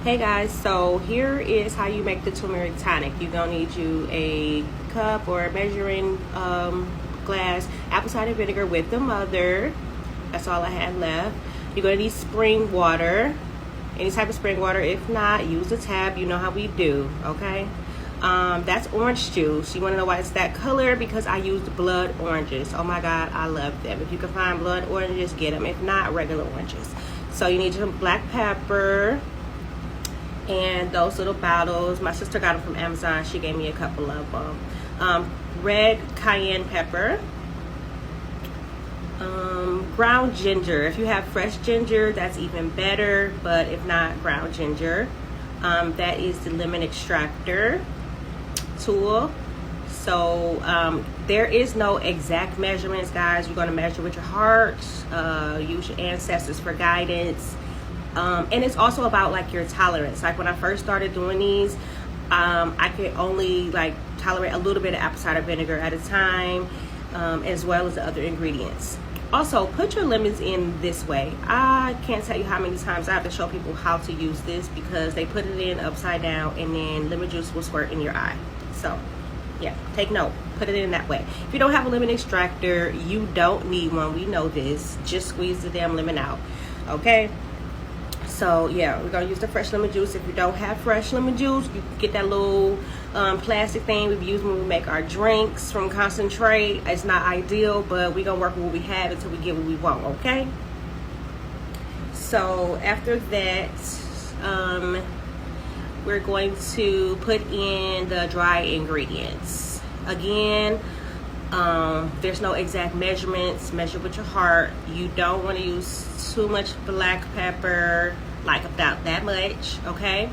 Hey guys, so here is how you make the turmeric tonic. You're gonna need you a cup or a measuring glass apple cider vinegar with the mother. That's all I had left. You're gonna need spring water, any type of spring water. If not, use the tap. You know how we do, okay? That's orange juice. You want to know why it's that color? Because I used blood oranges. Oh my god, I love them. If you can find blood oranges, get them. If not, regular oranges. So you need some black pepper and those little bottles. My sister got them from Amazon. She gave me a couple of them. Red cayenne pepper, ground ginger. If you have fresh ginger, that's even better, but if not, ground ginger. That is the lemon extractor tool. So there is no exact measurements, guys. You're going to measure with your heart, use your ancestors for guidance. And it's also about like your tolerance. Like when I first started doing these, I could only like tolerate a little bit of apple cider vinegar at a time, as well as the other ingredients. Also, put your lemons in this way. I can't tell you how many times I have to show people how to use this, because they put it in upside down and then lemon juice will squirt in your eye. So yeah, take note, put it in that way. If you don't have a lemon extractor, you don't need one. We know this. Just squeeze the damn lemon out, okay? So yeah, we're gonna use the fresh lemon juice. If you don't have fresh lemon juice, you can get that little plastic thing we use when we make our drinks from concentrate. It's not ideal, but we're gonna work with what we have until we get what we want, okay? So after that, we're going to put in the dry ingredients. Again, there's no exact measurements. Measure with your heart. You don't want to use too much black pepper, like about that much, okay?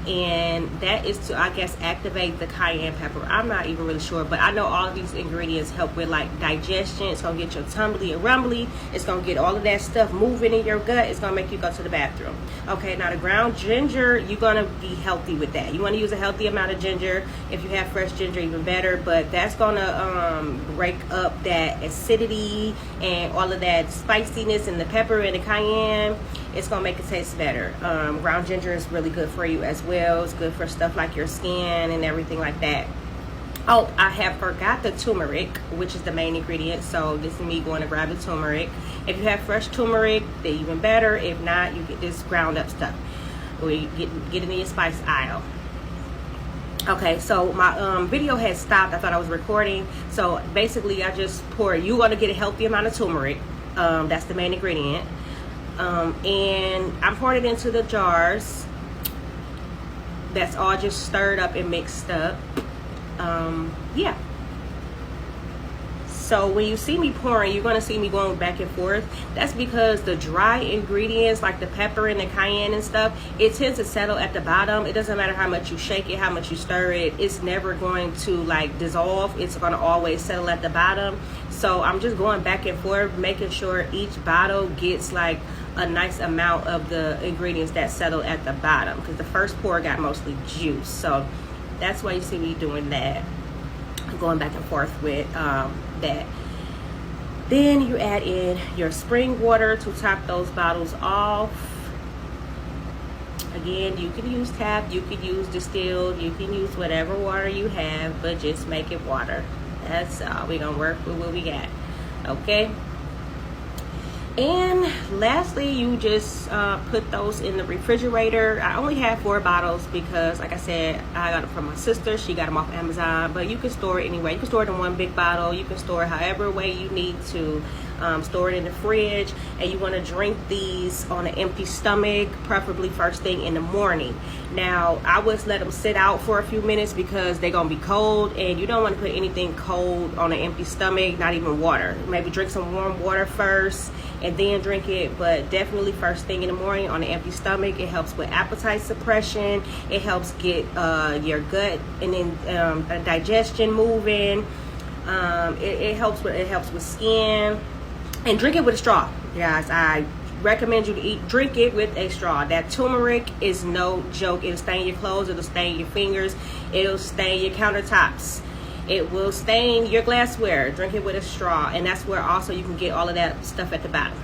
And that is to, I guess, activate the cayenne pepper. I'm not even really sure, but I know all of these ingredients help with like digestion. It's gonna get your tumbly and rumbly. It's gonna get all of that stuff moving in your gut. It's gonna make you go to the bathroom. Okay, now the ground ginger, you're gonna be healthy with that. You want to use a healthy amount of ginger. If you have fresh ginger, even better, but that's gonna break up that acidity and all of that spiciness and the pepper and the cayenne. It's gonna make it taste better. Ground ginger is really good for you as well. It's good for stuff like your skin and everything like that. Oh, I have forgot the turmeric, which is the main ingredient. So this is me going to grab the turmeric. If you have fresh turmeric, then even better. If not, you get this ground up stuff. Or you get it in your spice aisle. Okay, so my video had stopped. I thought I was recording. So basically, I just pour. You're gonna get a healthy amount of turmeric. That's the main ingredient. And I'm pouring it into the jars. That's all just stirred up and mixed up. Yeah. So when you see me pouring, you're going to see me going back and forth. That's because the dry ingredients like the pepper and the cayenne and stuff, it tends to settle at the bottom. It doesn't matter how much you shake it, how much you stir it. It's never going to like dissolve. It's going to always settle at the bottom. So I'm just going back and forth, making sure each bottle gets like a nice amount of the ingredients that settle at the bottom, because the first pour got mostly juice. So that's why you see me doing that, going back and forth with that. Then you add in your spring water to top those bottles off. Again, you can use tap, you can use distilled, you can use whatever water you have, but just make it water. That's all. We're gonna work with what we got, okay? And lastly, you just put those in the refrigerator. I only have 4 bottles because, like I said, I got them from my sister. She got them off Amazon, but you can store it anyway. You can store it in one big bottle. You can store it however way you need to. Store it in the fridge, and you want to drink these on an empty stomach, preferably first thing in the morning. Now, I would let them sit out for a few minutes because they're going to be cold, and you don't want to put anything cold on an empty stomach, not even water. Maybe drink some warm water first and then drink it, but definitely first thing in the morning on an empty stomach. It helps with appetite suppression. It helps get your gut and then digestion moving. It helps with skin. And drink it with a straw, guys. I recommend you to drink it with a straw. That turmeric is no joke. It'll stain your clothes. It'll stain your fingers. It'll stain your countertops. It will stain your glassware. Drink it with a straw. And that's where also you can get all of that stuff at the bottom.